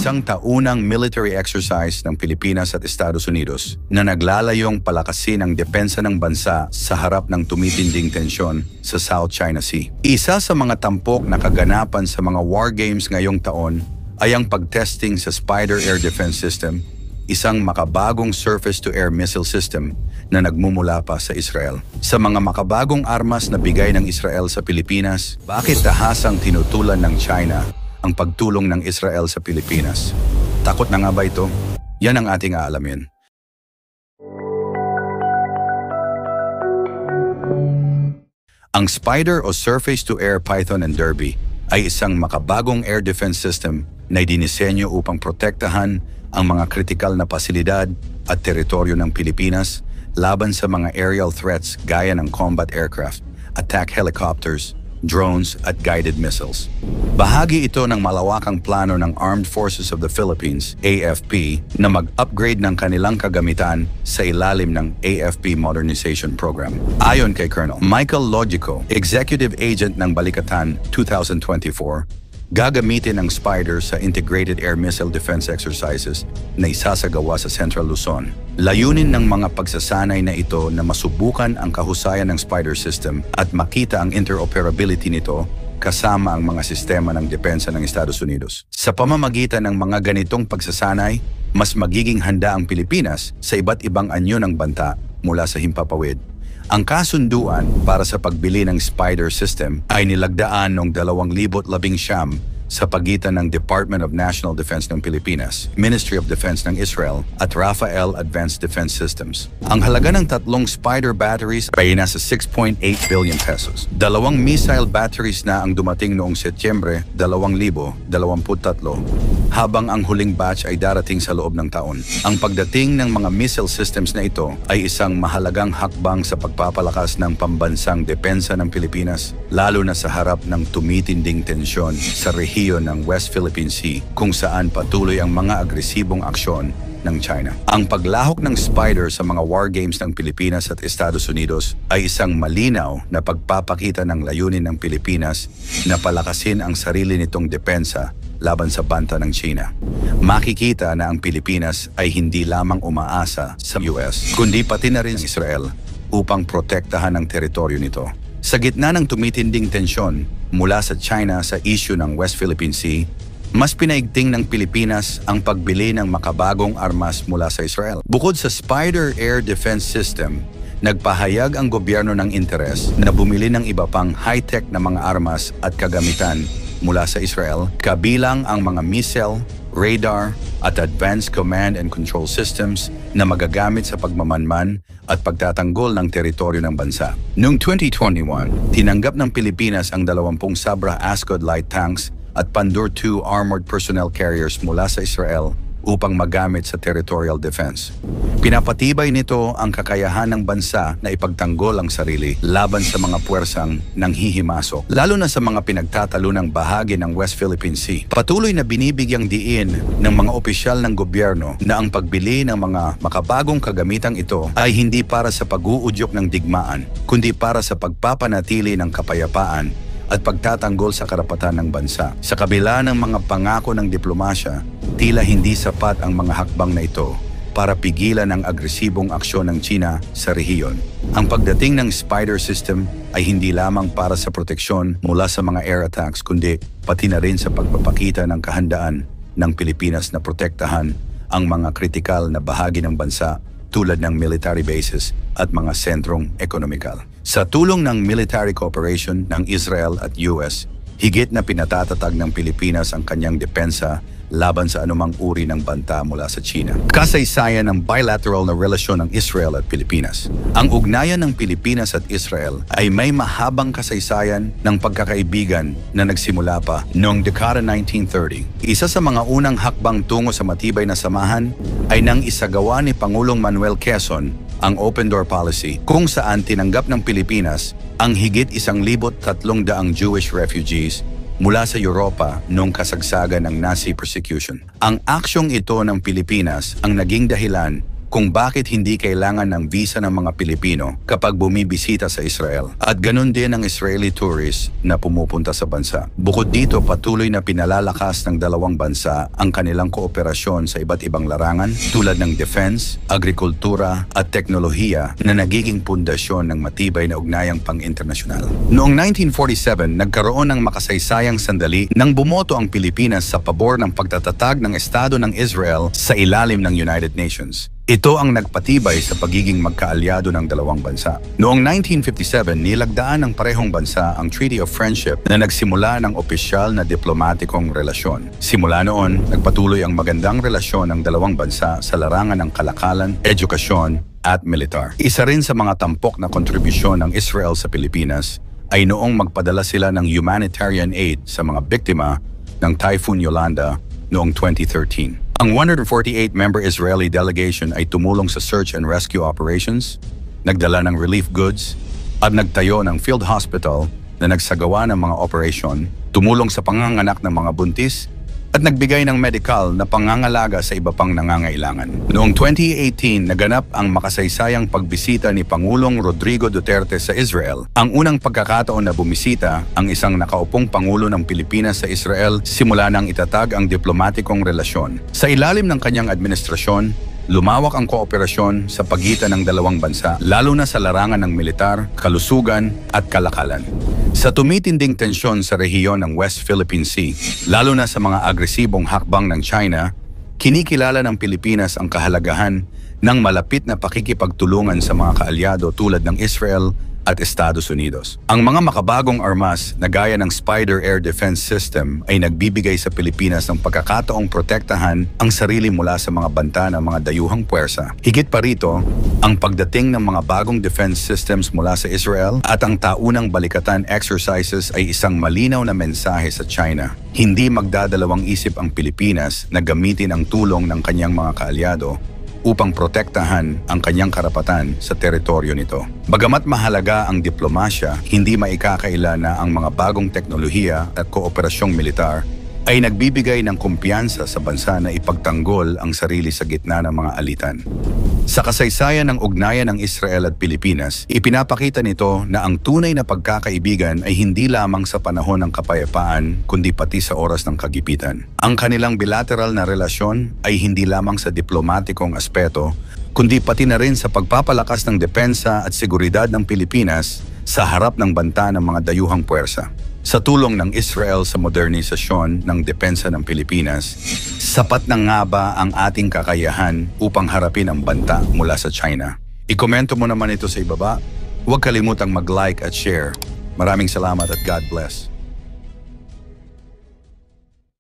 isang taunang military exercise ng Pilipinas at Estados Unidos na naglalayong palakasin ang depensa ng bansa sa harap ng tumitinding tensyon sa South China Sea. Isa sa mga tampok na kaganapan sa mga war games ngayong taon ay ang pagtesting sa Spider Air Defense System, isang makabagong surface-to-air missile system na nagmumula pa sa Israel. Sa mga makabagong armas na bigay ng Israel sa Pilipinas, bakit tahasang tinutulan ng China ang pagtulong ng Israel sa Pilipinas? Takot na nga ba ito? Yan ang ating aalamin. Ang Spider o Surface-to-Air Python and Derby ay isang makabagong air defense system na dinisenyo upang protektahan ang mga kritikal na pasilidad at teritoryo ng Pilipinas laban sa mga aerial threats gaya ng combat aircraft, attack helicopters, drones at guided missiles. Bahagi ito ng malawakang plano ng Armed Forces of the Philippines, AFP, na mag-upgrade ng kanilang kagamitan sa ilalim ng AFP Modernization Program. Ayon kay Colonel Michael Logico, Executive Agent ng Balikatan 2024, gagamitin ang Spider sa Integrated Air Missile Defense Exercises na isasagawa sa Central Luzon. Layunin ng mga pagsasanay na ito na masubukan ang kahusayan ng Spider system at makita ang interoperability nito kasama ang mga sistema ng depensa ng Estados Unidos. Sa pamamagitan ng mga ganitong pagsasanay, mas magiging handa ang Pilipinas sa iba't ibang anyo ng banta mula sa himpapawid. Ang kasunduan para sa pagbili ng Spider system ay nilagdaan noong 2019 sa pagitan ng Department of National Defense ng Pilipinas, Ministry of Defense ng Israel at Rafael Advanced Defense Systems. Ang halaga ng tatlong Spider batteries ay nasa 6.8 billion pesos. 2 missile batteries na ang dumating noong Setyembre 2023, habang ang huling batch ay darating sa loob ng taon. Ang pagdating ng mga missile systems na ito ay isang mahalagang hakbang sa pagpapalakas ng pambansang depensa ng Pilipinas, lalo na sa harap ng tumitinding tensyon sa rehiyon ng West Philippine Sea kung saan patuloy ang mga agresibong aksyon ng China. Ang paglahok ng Spider sa mga war games ng Pilipinas at Estados Unidos ay isang malinaw na pagpapakita ng layunin ng Pilipinas na palakasin ang sarili nitong depensa laban sa banta ng China. Makikita na ang Pilipinas ay hindi lamang umaasa sa US, kundi pati na rin sa Israel upang protektahan ang teritoryo nito. Sa gitna ng tumitinding tensyon mula sa China sa issue ng West Philippine Sea, mas pinaigting ng Pilipinas ang pagbili ng makabagong armas mula sa Israel. Bukod sa Spider Air Defense System, nagpahayag ang gobyerno ng interes na bumili ng iba pang high-tech na mga armas at kagamitan mula sa Israel, kabilang ang mga missile, radar at advanced command and control systems na magagamit sa pagmamanman at pagtatanggol ng teritoryo ng bansa. Noong 2021, tinanggap ng Pilipinas ang 20 Sabra Ascod light tanks at Pandur II armored personnel carriers mula sa Israel upang magamit sa territorial defense. Pinapatibay nito ang kakayahan ng bansa na ipagtanggol ang sarili laban sa mga puwersang nanghihimasok, lalo na sa mga pinagtatalunang bahagi ng West Philippine Sea. Patuloy na binibigyang diin ng mga opisyal ng gobyerno na ang pagbili ng mga makabagong kagamitang ito ay hindi para sa pag-uudyok ng digmaan, kundi para sa pagpapanatili ng kapayapaan at pagtatanggol sa karapatan ng bansa. Sa kabila ng mga pangako ng diplomasya, tila hindi sapat ang mga hakbang na ito para pigilan ang agresibong aksyon ng China sa rehiyon. Ang pagdating ng Spider system ay hindi lamang para sa proteksyon mula sa mga air attacks, kundi pati na rin sa pagpapakita ng kahandaan ng Pilipinas na protektahan ang mga kritikal na bahagi ng bansa tulad ng military bases at mga sentrong ekonomikal. Sa tulong ng military cooperation ng Israel at US, higit na pinatatatag ng Pilipinas ang kanyang depensa laban sa anumang uri ng banta mula sa China. Kasaysayan ng bilateral na relasyon ng Israel at Pilipinas. Ang ugnayan ng Pilipinas at Israel ay may mahabang kasaysayan ng pagkakaibigan na nagsimula pa noong dekada 1930. Isa sa mga unang hakbang tungo sa matibay na samahan ay nang isagawa ni Pangulong Manuel Quezon ang Open Door Policy, kung saan tinanggap ng Pilipinas ang higit 1,300 Jewish refugees mula sa Europa noong kasagsagan ng Nazi persecution. Ang aksyong ito ng Pilipinas ang naging dahilan kung bakit hindi kailangan ng visa ng mga Pilipino kapag bumibisita sa Israel. At ganun din ang Israeli tourists na pumupunta sa bansa. Bukod dito, patuloy na pinalalakas ng dalawang bansa ang kanilang kooperasyon sa iba't ibang larangan tulad ng defense, agrikultura at teknolohiya na nagiging pundasyon ng matibay na ugnayang pang-internasyonal. Noong 1947, nagkaroon ng makasaysayang sandali nang bumoto ang Pilipinas sa pabor ng pagtatatag ng Estado ng Israel sa ilalim ng United Nations. Ito ang nagpatibay sa pagiging magkaalyado ng dalawang bansa. Noong 1957, nilagdaan ng parehong bansa ang Treaty of Friendship na nagsimula ng opisyal na diplomatikong relasyon. Simula noon, nagpatuloy ang magandang relasyon ng dalawang bansa sa larangan ng kalakalan, edukasyon at militar. Isa rin sa mga tampok na kontribusyon ng Israel sa Pilipinas ay noong magpadala sila ng humanitarian aid sa mga biktima ng Typhoon Yolanda noong 2013. Ang 148-member Israeli delegation ay tumulong sa search and rescue operations, nagdala ng relief goods, at nagtayo ng field hospital na nagsagawa ng mga operasyon, tumulong sa panganganak ng mga buntis, at nagbigay ng medikal na pangangalaga sa iba pang nangangailangan. Noong 2018, naganap ang makasaysayang pagbisita ni Pangulong Rodrigo Duterte sa Israel. Ang unang pagkakataon na bumisita ang isang nakaupong Pangulo ng Pilipinas sa Israel simula nang itatag ang diplomatikong relasyon. Sa ilalim ng kanyang administrasyon, lumawak ang kooperasyon sa pagitan ng dalawang bansa, lalo na sa larangan ng militar, kalusugan at kalakalan. Sa tumitinding tensyon sa rehiyon ng West Philippine Sea, lalo na sa mga agresibong hakbang ng China, kinikilala ng Pilipinas ang kahalagahan ng malapit na pakikipagtulungan sa mga kaalyado tulad ng Israel at Estados Unidos. Ang mga makabagong armas na gaya ng Spider Air Defense System ay nagbibigay sa Pilipinas ng pagkakataong protektahan ang sarili mula sa mga banta ng mga dayuhang puwersa. Higit pa rito, ang pagdating ng mga bagong defense systems mula sa Israel at ang taunang balikatan exercises ay isang malinaw na mensahe sa China. Hindi magdadalawang isip ang Pilipinas na gamitin ang tulong ng kanyang mga kaalyado upang protektahan ang kanyang karapatan sa teritoryo nito. Bagamat mahalaga ang diplomasya, hindi maikakaila na ang mga bagong teknolohiya at kooperasyong militar ay nagbibigay ng kumpiyansa sa bansa na ipagtanggol ang sarili sa gitna ng mga alitan. Sa kasaysayan ng ugnayan ng Israel at Pilipinas, ipinapakita nito na ang tunay na pagkakaibigan ay hindi lamang sa panahon ng kapayapaan, kundi pati sa oras ng kagipitan. Ang kanilang bilateral na relasyon ay hindi lamang sa diplomatikong aspeto, kundi pati na rin sa pagpapalakas ng depensa at seguridad ng Pilipinas sa harap ng banta ng mga dayuhang puwersa. Sa tulong ng Israel sa modernisasyon ng depensa ng Pilipinas, sapat na nga ba ang ating kakayahan upang harapin ang banta mula sa China? Ikomento mo naman ito sa ibaba. Huwag kalimutang mag-like at share. Maraming salamat at God bless.